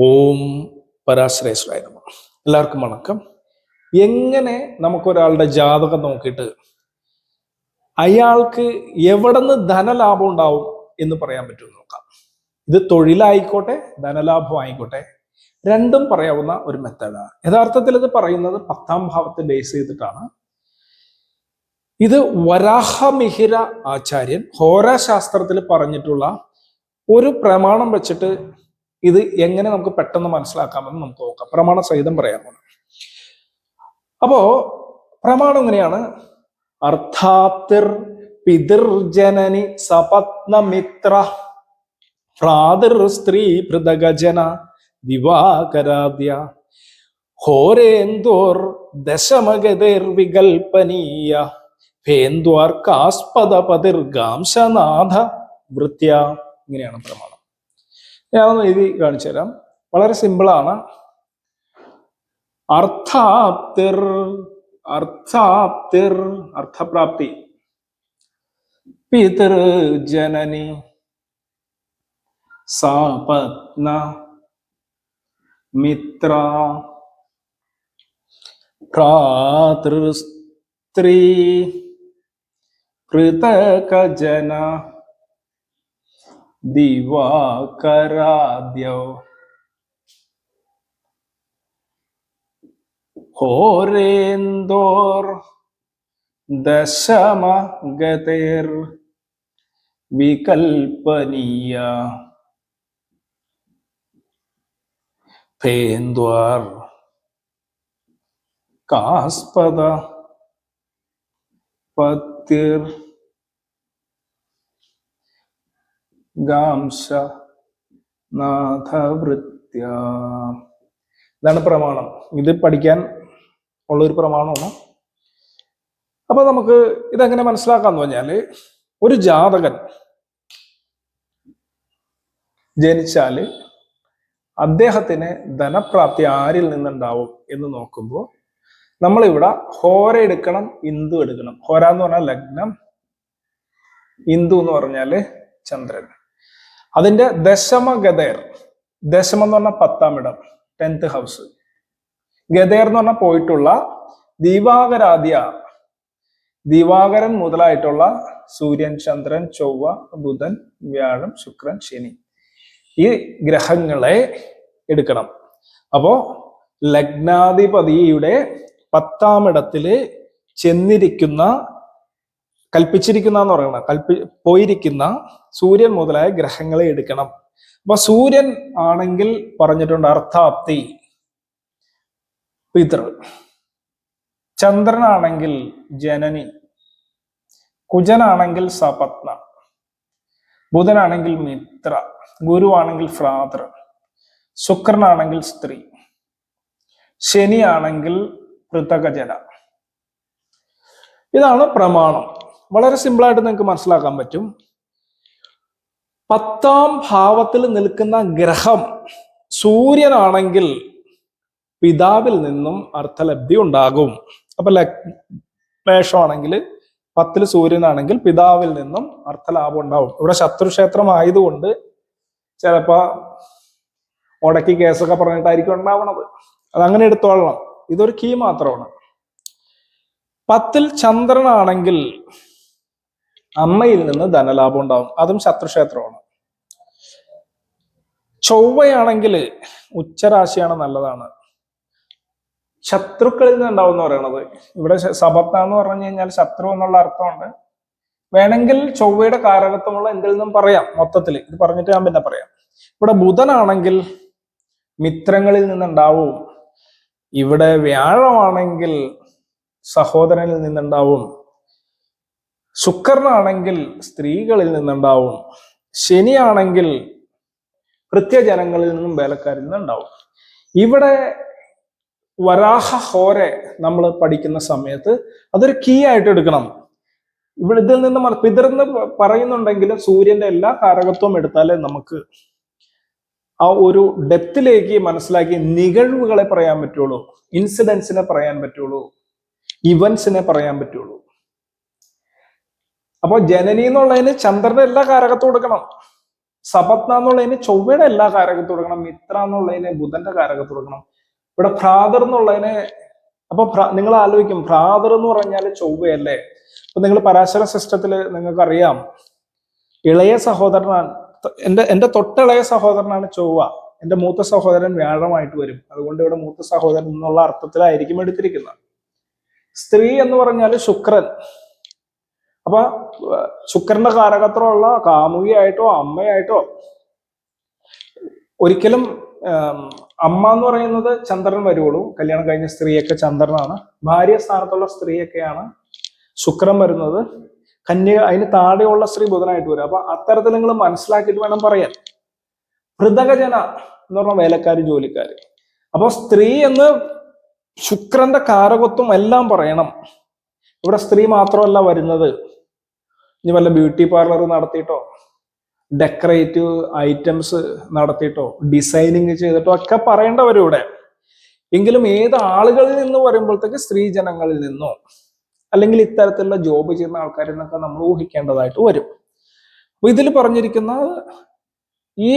ഓം പരാശ്രയസ്വരായ നമഃ. എല്ലാവർക്കും വണക്കം. എങ്ങനെ നമുക്കൊരാളുടെ ജാതകം നോക്കിയിട്ട് അയാൾക്ക് എവിടെ നിന്ന് ധനലാഭം ഉണ്ടാവും എന്ന് പറയാൻ പറ്റുമെന്ന് നോക്കാം. ഇത് തൊഴിലായിക്കോട്ടെ ധനലാഭം ആയിക്കോട്ടെ, രണ്ടും പറയാവുന്ന ഒരു മെത്തേഡാണ്. യഥാർത്ഥത്തിൽ ഇത് പറയുന്നത് 10ാം ഭാവത്തെ ബേസ് ചെയ്തിട്ടാണ്. ഇത് വരാഹമിഹിര ആചാര്യൻ ഹോരാശാസ്ത്രത്തിൽ പറഞ്ഞിട്ടുള്ള ഒരു പ്രമാണം വെച്ചിട്ട് ഇത് എങ്ങനെ നമുക്ക് പെട്ടെന്ന് മനസ്സിലാക്കാമെന്ന് നമുക്ക് നോക്കാം. പ്രമാണ സഹിതം പറയാമോ? അപ്പോ പ്രമാണം എങ്ങനെയാണ്? അർത്ഥാപ്തിർ പിതൃജനനി സപത്നമിത്ര ഭ്രാതൃ സ്ത്രീ പൃഥഗജന ദിവാകരാദ്യ ഹോരേന്ദോർ ദശമഗതിർ വികൽപ്പനീയ ഭേന്ദ്വാർക്കാസ്പദ പതിർഗാംശനാഥ വൃത്യ. ഇങ്ങനെയാണ് പ്രമാണം. ഞാനൊന്ന് എഴുതി കാണിച്ചു തരാം. വളരെ സിമ്പിളാണ്. അർത്ഥാപ്തിർ അർത്ഥാപ്തിർ അർത്ഥപ്രാപ്തി, പിതൃജനനി സപത്ന മിത്ര ഭ്രാതൃസ്ത്രീ പൃഥകജന ദിവാകരാദ്യോ ഹോരേന്ദോർ ദശമഗതിർ വികൽപ്പനീയ ഭേന്ദ്വാർ കാസ്പദ പതിർ ഗാംശനാഥവൃത്യ. ഇതാണ് പ്രമാണം. ഇത് പഠിക്കാൻ ഉള്ളൊരു പ്രമാണമാണ്. അപ്പൊ നമുക്ക് ഇതെങ്ങനെ മനസ്സിലാക്കാന്ന് പറഞ്ഞാല്, ഒരു ജാതകൻ ജനിച്ചാല് അദ്ദേഹത്തിന് ധനപ്രാപ്തി ആരിൽ നിന്നുണ്ടാവും എന്ന് നോക്കുമ്പോൾ നമ്മളിവിടെ ഹോര എടുക്കണം, ഇന്ദു എടുക്കണം. ഹോര എന്ന് പറഞ്ഞാൽ ലഗ്നം, ഇന്ദു എന്ന് പറഞ്ഞാല് ചന്ദ്രൻ. അതിന്റെ ദശമഗതേർ, ദശമം എന്ന് പറഞ്ഞാൽ 10ാം ഇടം, 10th ഹൗസ്. ഗതേർ എന്ന് പറഞ്ഞാൽ പോയിട്ടുള്ള ദിവാകരാദ്യ, ദിവാകരൻ മുതലായിട്ടുള്ള സൂര്യൻ, ചന്ദ്രൻ, ചൊവ്വ, ബുധൻ, വ്യാഴം, ശുക്രൻ, ശനി, ഈ ഗ്രഹങ്ങളെ എടുക്കണം. അപ്പോ ലഗ്നാധിപതിയുടെ 10ാം ഇടത്തില് ചെന്നിരിക്കുന്ന, കൽപ്പിച്ചിരിക്കുന്ന എന്ന് പറയുന്നത്, പോയിരിക്കുന്ന സൂര്യൻ മുതലായ ഗ്രഹങ്ങളെ എടുക്കണം. അപ്പൊ സൂര്യൻ ആണെങ്കിൽ പറഞ്ഞിട്ടുണ്ട് അർത്ഥാപ്തി, പിതൃ. ചന്ദ്രനാണെങ്കിൽ ജനനി, കുജനാണെങ്കിൽ സപത്ന, ബുധനാണെങ്കിൽ മിത്ര, ഗുരുവാണെങ്കിൽ ഭ്രാതൃ, ശുക്രനാണെങ്കിൽ സ്ത്രീ, ശനിയാണെങ്കിൽ പൃഥകജന. ഇതാണ് പ്രമാണം. വളരെ സിമ്പിളായിട്ട് നിങ്ങൾക്ക് മനസ്സിലാക്കാൻ പറ്റും. 10ാം ഭാവത്തിൽ നിൽക്കുന്ന ഗ്രഹം സൂര്യനാണെങ്കിൽ പിതാവിൽ നിന്നും അർത്ഥലബ്ധി ഉണ്ടാകും. അപ്പൊ മേഷമാണെങ്കിൽ 10ൽ സൂര്യനാണെങ്കിൽ പിതാവിൽ നിന്നും അർത്ഥലാഭം ഉണ്ടാവും. ഇവിടെ ശത്രുക്ഷേത്രം ആയതുകൊണ്ട് ചിലപ്പോ ഉടക്കി കേസൊക്കെ പറഞ്ഞിട്ടായിരിക്കും ഉണ്ടാവണത്. അതങ്ങനെ എടുത്തോളണം. ഇതൊരു കീ മാത്രമാണ്. 10ൽ ചന്ദ്രനാണെങ്കിൽ അമ്മയിൽ നിന്ന് ധനലാഭം ഉണ്ടാവും. അതും ശത്രുക്ഷേത്രമാണ്. ചൊവ്വയാണെങ്കിൽ ഉച്ചരാശിയാണ്, നല്ലതാണ്. ശത്രുക്കളിൽ നിന്ന് ഉണ്ടാവും എന്ന് പറയുന്നത്. ഇവിടെ സപത്ന എന്ന് പറഞ്ഞു കഴിഞ്ഞാൽ ശത്രു എന്നുള്ള അർത്ഥമുണ്ട്. വേണമെങ്കിൽ ചൊവ്വയുടെ കാരകത്വമുള്ള എന്തിൽ നിന്നും പറയാം. മൊത്തത്തിൽ ഇത് പറഞ്ഞിട്ട് ഞാൻ പിന്നെ പറയാം. ഇവിടെ ബുധനാണെങ്കിൽ മിത്രങ്ങളിൽ നിന്നുണ്ടാവും. ഇവിടെ വ്യാഴമാണെങ്കിൽ സഹോദരനിൽ നിന്നുണ്ടാവും. ശുക്രനാണെങ്കിൽ സ്ത്രീകളിൽ നിന്നുണ്ടാവും. ശനിയാണെങ്കിൽ കൃത്യജനങ്ങളിൽ നിന്നും വേലക്കാരിൽ നിന്നുണ്ടാവും. ഇവിടെ വരാഹ ഹോരെ നമ്മൾ പഠിക്കുന്ന സമയത്ത് അതൊരു കീ ആയിട്ട് എടുക്കണം. ഇവിടെ ഇതിൽ നിന്ന് പിതൃന്ന് പറയുന്നുണ്ടെങ്കിലും സൂര്യന്റെ എല്ലാ കാരകത്വം എടുത്താലേ നമുക്ക് ആ ഒരു ഡെപ്തിലേക്ക് മനസ്സിലാക്കി നികഴ്വുകളെ പറയാൻ പറ്റുള്ളൂ, ഇൻസിഡൻസിനെ പറയാൻ പറ്റുള്ളൂ, ഇവന്റ്സിനെ പറയാൻ പറ്റുള്ളൂ. അപ്പൊ ജനനി എന്നുള്ളതിന് ചന്ദ്രന്റെ എല്ലാ കാരകത്വം കൊടുക്കണം. സപത്ന എന്നുള്ളതിന് ചൊവ്വയുടെ എല്ലാ കാരകത്തും കൊടുക്കണം, മിത്ര എന്നുള്ളതിന് ബുധന്റെ കാരകത്ത് കൊടുക്കണം. ഇവിടെ ഭ്രാതർ എന്നുള്ളതിന്, അപ്പൊ നിങ്ങൾ ആലോചിക്കും ഭ്രാതർ എന്ന് പറഞ്ഞാൽ ചൊവ്വയല്ലേ. അപ്പൊ നിങ്ങൾ പരാശര സിസ്റ്റത്തിൽ നിങ്ങൾക്കറിയാം, ഇളയ സഹോദരനാണ് എന്റെ തൊട്ടിളയ സഹോദരനാണ് ചൊവ്വ, എന്റെ മൂത്ത സഹോദരൻ വ്യാഴമായിട്ട് വരും. അതുകൊണ്ട് ഇവിടെ മൂത്ത സഹോദരൻ എന്നുള്ള അർത്ഥത്തിലായിരിക്കും എടുത്തിരിക്കുന്നത്. സ്ത്രീ എന്ന് പറഞ്ഞാൽ ശുക്രൻ. അപ്പൊ ശുക്രന്റെ കാരകത്രമുള്ള കാമുകിയായിട്ടോ അമ്മയായിട്ടോ, ഒരിക്കലും അമ്മ എന്ന് പറയുന്നത് ചന്ദ്രൻ വരുവുള്ളൂ. കല്യാണം കഴിഞ്ഞ സ്ത്രീയൊക്കെ ചന്ദ്രനാണ്. ഭാര്യ സ്ഥാനത്തുള്ള സ്ത്രീയൊക്കെയാണ് ശുക്രൻ വരുന്നത്. കന്യക അതിന് താഴെയുള്ള സ്ത്രീ ബുധനായിട്ട് വരും. അപ്പൊ അത്തരത്തിൽ നിങ്ങൾ മനസ്സിലാക്കിയിട്ട് വേണം പറയാൻ. ഹൃദകജന എന്ന് പറഞ്ഞ വേലക്കാരി, ജോലിക്കാര്. അപ്പൊ സ്ത്രീ എന്ന് ശുക്രന്റെ കാരകത്വം എല്ലാം പറയണം. ഇവിടെ സ്ത്രീ മാത്രമല്ല വരുന്നത്, ഇനി വല്ല ബ്യൂട്ടി പാർലർ നടത്തിയിട്ടോ ഡെക്കറേറ്റീവ് ഐറ്റംസ് നടത്തിയിട്ടോ ഡിസൈനിങ് ചെയ്തിട്ടോ ഒക്കെ പറയേണ്ടവരും ഇവിടെ. എങ്കിലും ഏത് ആളുകളിൽ നിന്ന് പറയുമ്പോഴത്തേക്ക് സ്ത്രീജനങ്ങളിൽ നിന്നോ അല്ലെങ്കിൽ ഇത്തരത്തിലുള്ള ജോബ് ചെയ്യുന്ന ആൾക്കാരിൽ നിന്നൊക്കെ നമ്മൾ ഊഹിക്കേണ്ടതായിട്ട് വരും. അപ്പൊ ഇതിൽ പറഞ്ഞിരിക്കുന്ന ഈ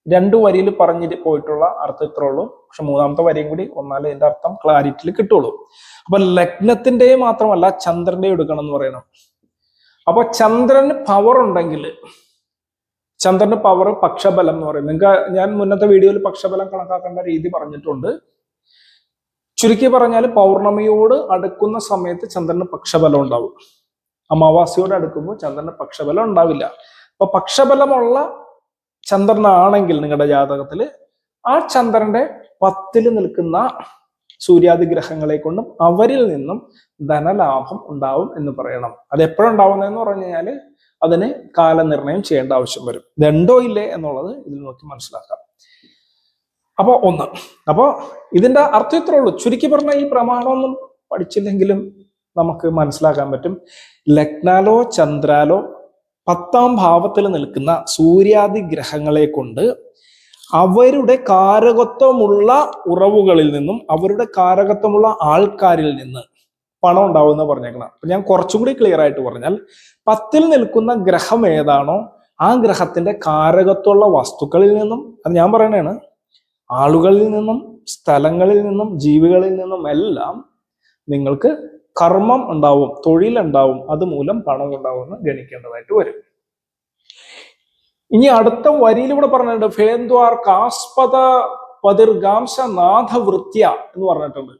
2 വരിയിൽ പറഞ്ഞു പോയിട്ടുള്ള അർത്ഥം ഇത്രേ ഉള്ളൂ. പക്ഷെ 3ാമത്തെ വരിയും കൂടി വന്നാലേ ഇതിന്റെ അർത്ഥം ക്ലാരിറ്റിയിൽ കിട്ടുള്ളൂ. അപ്പൊ ലഗ്നത്തിന്റെ മാത്രമല്ല ചന്ദ്രന്റെ എടുക്കണം എന്ന് പറയണം. അപ്പൊ ചന്ദ്രന് പവർ ഉണ്ടെങ്കിൽ, ചന്ദ്രന്റെ പവർ പക്ഷബലം എന്ന് പറയും. നിങ്ങൾക്ക് ഞാൻ മുന്നത്തെ വീഡിയോയിൽ പക്ഷബലം കണക്കാക്കേണ്ട രീതി പറഞ്ഞിട്ടുണ്ട്. ചുരുക്കി പറഞ്ഞാൽ പൗർണമിയോട് അടുക്കുന്ന സമയത്ത് ചന്ദ്രന് പക്ഷബലം ഉണ്ടാവും. അമാവാസിയോട് അടുക്കുമ്പോൾ ചന്ദ്രന് പക്ഷബലം ഉണ്ടാവില്ല. അപ്പൊ പക്ഷബലമുള്ള ചന്ദ്രനാണെങ്കിൽ നിങ്ങളുടെ ജാതകത്തിൽ ആ ചന്ദ്രന്റെ 10ൽ നിൽക്കുന്ന സൂര്യാദി ഗ്രഹങ്ങളെ കൊണ്ടും അവരിൽ നിന്നും ധനലാഭം ഉണ്ടാവും എന്ന് പറയണം. അത് എപ്പോഴുണ്ടാവുന്നതെന്ന് പറഞ്ഞു കഴിഞ്ഞാൽ അതിന് കാലനിർണയം ചെയ്യേണ്ട ആവശ്യം വരും. ഇതുണ്ടോ ഇല്ലേ എന്നുള്ളത് ഇതിൽ നോക്കി മനസ്സിലാക്കാം. അപ്പൊ അപ്പോ ഇതിന്റെ അർത്ഥം ഇത്രേ ഉള്ളൂ. ചുരുക്കി പറഞ്ഞ ഈ പ്രമാണമൊന്നും പഠിച്ചില്ലെങ്കിലും നമുക്ക് മനസ്സിലാക്കാൻ പറ്റും. ലഗ്നാലോ ചന്ദ്രാലോ 10ാം ഭാവത്തിൽ നിൽക്കുന്ന സൂര്യാദി ഗ്രഹങ്ങളെ കൊണ്ട് അവരുടെ കാരകത്വമുള്ള ഉറവുകളിൽ നിന്നും അവരുടെ കാരകത്വമുള്ള ആൾക്കാരിൽ നിന്ന് പണം ഉണ്ടാവുമെന്ന് പറഞ്ഞേക്കണം. അപ്പൊ ഞാൻ കുറച്ചും കൂടി ക്ലിയർ ആയിട്ട് പറഞ്ഞാൽ, 10ൽ നിൽക്കുന്ന ഗ്രഹം ഏതാണോ ആ ഗ്രഹത്തിന്റെ കാരകത്വമുള്ള വസ്തുക്കളിൽ നിന്നും, അത് ഞാൻ പറയണതാണ്, ആളുകളിൽ നിന്നും സ്ഥലങ്ങളിൽ നിന്നും ജീവികളിൽ നിന്നും എല്ലാം നിങ്ങൾക്ക് കർമ്മം ഉണ്ടാവും, തൊഴിലുണ്ടാവും, അതുമൂലം പണം ഉണ്ടാവുമെന്ന് ഗണിക്കേണ്ടതായിട്ട് വരും. ഇനി അടുത്ത വരിയിലൂടെ പറഞ്ഞിട്ടുണ്ട്, ഫേന്ദ്വാർ കാസ്പത പതിർഗാംശ നാഥവൃത്യ എന്ന് പറഞ്ഞിട്ടുണ്ട്.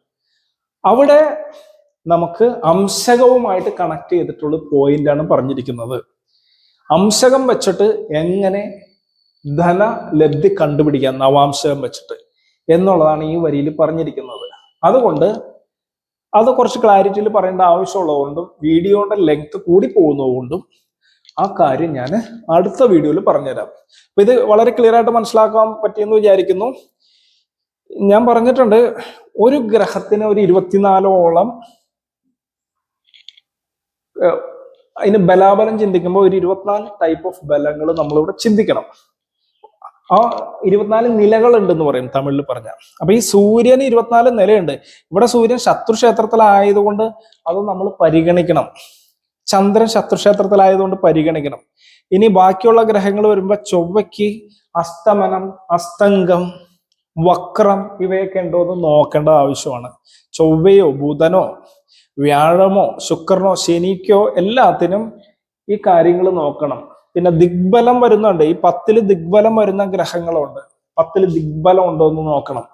അവിടെ നമുക്ക് അംശകവുമായിട്ട് കണക്ട് ചെയ്തിട്ടുള്ള പോയിന്റാണ് പറഞ്ഞിരിക്കുന്നത്. അംശകം വെച്ചിട്ട് എങ്ങനെ ധനലബ്ധി കണ്ടുപിടിക്കാം, നവാംശകം വെച്ചിട്ട് എന്നുള്ളതാണ് ഈ വരിയിൽ പറഞ്ഞിരിക്കുന്നത്. അതുകൊണ്ട് അത് കുറച്ച് ക്ലാരിറ്റിയിൽ പറയേണ്ട ആവശ്യമുള്ളതുകൊണ്ടും വീഡിയോയുടെ ലെങ്ത് കൂടി പോകുന്നതുകൊണ്ടും ആ കാര്യം ഞാൻ അടുത്ത വീഡിയോയിൽ പറഞ്ഞുതരാം. അപ്പൊ ഇത് വളരെ ക്ലിയർ ആയിട്ട് മനസ്സിലാക്കാൻ പറ്റിയെന്ന് വിചാരിക്കുന്നു. ഞാൻ പറഞ്ഞിട്ടുണ്ട്, ഒരു ഗ്രഹത്തിന് ഒരു 24ഓളം അതിന് ബലാബലം ചിന്തിക്കുമ്പോൾ ഒരു 24 ടൈപ്പ് ഓഫ് ബലങ്ങൾ നമ്മളിവിടെ ചിന്തിക്കണം. ആ 24 നിലകൾ ഉണ്ടെന്ന് പറയും തമിഴിൽ പറഞ്ഞ. അപ്പൊ ഈ സൂര്യന് 24 നിലയുണ്ട്. ഇവിടെ സൂര്യൻ ശത്രുക്ഷേത്രത്തിലായതുകൊണ്ട് അത് നമ്മൾ പരിഗണിക്കണം. ചന്ദ്രൻ ശത്രുക്ഷേത്രത്തിലായതുകൊണ്ട് പരിഗണിക്കണം. ഇനി ബാക്കിയുള്ള ഗ്രഹങ്ങൾ വരുമ്പോ ചൊവ്വയ്ക്ക് അസ്തമനം, അസ്തംഗം, വക്രം ഇവയൊക്കെ ഉണ്ടോ എന്ന് നോക്കേണ്ട ആവശ്യമാണ്. ചൊവ്വയോ ബുധനോ വ്യാഴമോ ശുക്രനോ ശനിക്കോ എല്ലാത്തിനും ഈ കാര്യങ്ങൾ നോക്കണം. പിന്നെ ദിഗ്ബലം വരുന്നുണ്ട്. ഈ 10ൽ ദിഗ്ബലം വരുന്ന ഗ്രഹങ്ങളുണ്ട്. 10ൽ ദിഗ്ബലം ഉണ്ടോ എന്ന് നോക്കണം.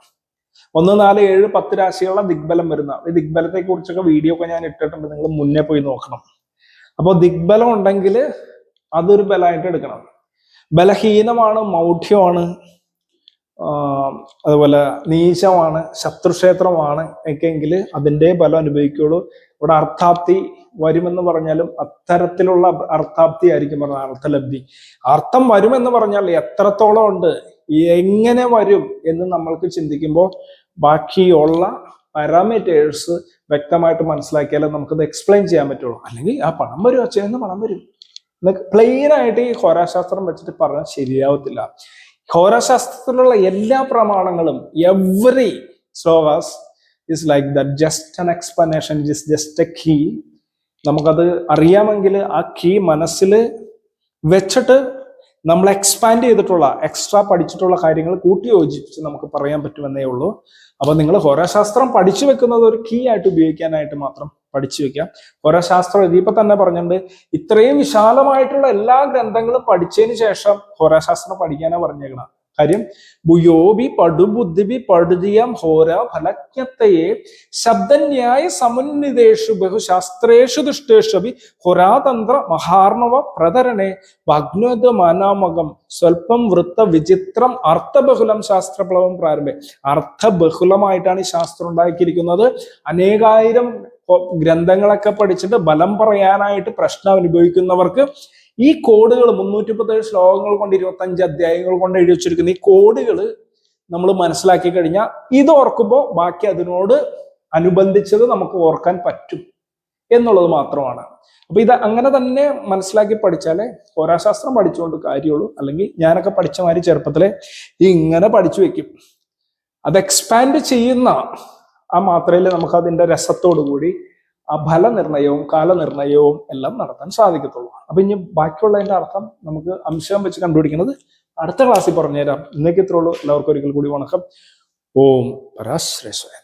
1, 4, 7, 10 രാശികളുടെ ദിഗ്ബലം വരുന്ന, ഈ ദിഗ്ബലത്തെ കുറിച്ചൊക്കെ വീഡിയോ ഒക്കെ ഞാൻ ഇട്ടിട്ടുണ്ട്, നിങ്ങൾ മുന്നേ പോയി നോക്കണം. അപ്പോൾ ദിഗ്ബലം ഉണ്ടെങ്കിൽ അതൊരു ബലമായിട്ട് എടുക്കണം. ബലഹീനമാണ്, മൗഢ്യമാണ്, അതുപോലെ നീചമാണ്, ശത്രുക്ഷേത്രമാണ് ഒക്കെയെങ്കിൽ അതിൻ്റെ ബലം അനുഭവിക്കുള്ളൂ. ഇവിടെ അർത്ഥാപ്തി വരുമെന്ന് പറഞ്ഞാലും അത്തരത്തിലുള്ള അർത്ഥാപ്തി ആയിരിക്കും പറഞ്ഞാൽ അർത്ഥലബ്ധി. അർത്ഥം വരുമെന്ന് പറഞ്ഞാൽ എത്രത്തോളം ഉണ്ട്, എങ്ങനെ വരും എന്ന് നമ്മൾക്ക് ചിന്തിക്കുമ്പോൾ ബാക്കിയുള്ള പാരാമീറ്റേഴ്സ് വ്യക്തമായിട്ട് മനസ്സിലാക്കിയാലേ നമുക്കത് എക്സ്പ്ലെയിൻ ചെയ്യാൻ പറ്റുള്ളൂ. അല്ലെങ്കിൽ ആ പണം വരും, അച്ഛന്ന് പണം വരും എന്നൊക്കെ പ്ലെയിൻ ആയിട്ട് ഈ ഹോരാശാസ്ത്രം വെച്ചിട്ട് പറഞ്ഞാൽ ശരിയാവത്തില്ല. ഹോരാശാസ്ത്രത്തിലുള്ള എല്ലാ പ്രമാണങ്ങളും, every shlokas is like that, just an explanation, just a key. നമുക്കത് അറിയാമെങ്കിൽ ആ കീ മനസ്സിൽ വെച്ചിട്ട് നമ്മൾ എക്സ്പാൻഡ് ചെയ്തിട്ടുള്ള എക്സ്ട്രാ പഠിച്ചിട്ടുള്ള കാര്യങ്ങൾ കൂട്ടി യോജിപ്പിച്ച് നമുക്ക് പറയാൻ പറ്റുമെന്നേ ഉള്ളൂ. അപ്പൊ നിങ്ങൾ ഹോരാശാസ്ത്രം പഠിച്ചു വെക്കുന്നത് ഒരു കീ ആയിട്ട് ഉപയോഗിക്കാനായിട്ട് മാത്രം പഠിച്ചു വെക്കാം. ഹോരാശാസ്ത്രം ഇതിപ്പോ തന്നെ പറഞ്ഞിട്ടുണ്ട്, ഇത്രയും വിശാലമായിട്ടുള്ള എല്ലാ ഗ്രന്ഥങ്ങളും പഠിച്ചതിന് ശേഷം ഹോരാശാസ്ത്രം പഠിക്കാനാ പറഞ്ഞേക്കണം. കാര്യം ഭൂയോബി പടുബുദ്ധിബി പടുതിയം ഹോര ഫലജ്ഞത്തയെ ശബ്ദന്യായ സമുന്നിതേഷു ബഹുശാസ്ത്രേഷു ദുഷ്ടേഷു ഹോരാതന്ത്ര മഹാർണവ പ്രതരണേ ഭഗ്നമാനാമകം സ്വൽപ്പം വൃത്ത വിചിത്രം അർത്ഥബഹുലം ശാസ്ത്രപ്ലവം പ്രാരംഭേ. അർത്ഥബഹുലമായിട്ടാണ് ഈ ശാസ്ത്രം ഉണ്ടാക്കിയിരിക്കുന്നത്. അനേകായിരം ഗ്രന്ഥങ്ങളൊക്കെ പഠിച്ചിട്ട് ബലം പറയാനായിട്ട് പ്രശ്നം അനുഭവിക്കുന്നവർക്ക് ഈ കോഡുകൾ 337 ശ്ലോകങ്ങൾ കൊണ്ട് 25 അധ്യായങ്ങൾ കൊണ്ട് എഴുതി വെച്ചിരിക്കുന്ന ഈ കോഡുകൾ നമ്മൾ മനസ്സിലാക്കി കഴിഞ്ഞാൽ ഇത് ഓർക്കുമ്പോൾ ബാക്കി അതിനോട് അനുബന്ധിച്ചത് നമുക്ക് ഓർക്കാൻ പറ്റും എന്നുള്ളത് മാത്രമാണ്. അപ്പൊ ഇത് അങ്ങനെ തന്നെ മനസ്സിലാക്കി പഠിച്ചാലേ ഹോരാശാസ്ത്രം പഠിച്ചുകൊണ്ട് കാര്യമുള്ളൂ. അല്ലെങ്കിൽ ഞാനൊക്കെ പഠിച്ച മാതിരി ചെറുപ്പത്തിലെ ഇങ്ങനെ പഠിച്ചു വെക്കും. അത് എക്സ്പാൻഡ് ചെയ്യുന്ന ആ മാത്രയിൽ നമുക്ക് അതിന്റെ രസത്തോടു കൂടി ആ ഫലനിർണയവും കാലനിർണയവും എല്ലാം നടത്താൻ സാധിക്കത്തുള്ളൂ. അപ്പൊ ഇനി ബാക്കിയുള്ളതിന്റെ അർത്ഥം നമുക്ക് അംശം വെച്ച് കണ്ടുപിടിക്കുന്നത് അടുത്ത ക്ലാസ്സിൽ പറഞ്ഞുതരാം. ഇന്നേക്ക് ഇത്രേ ഉള്ളൂ. എല്ലാവർക്കും ഒരിക്കൽ കൂടി വണക്കം. ഓം പരാശ്രേശ്വരൻ.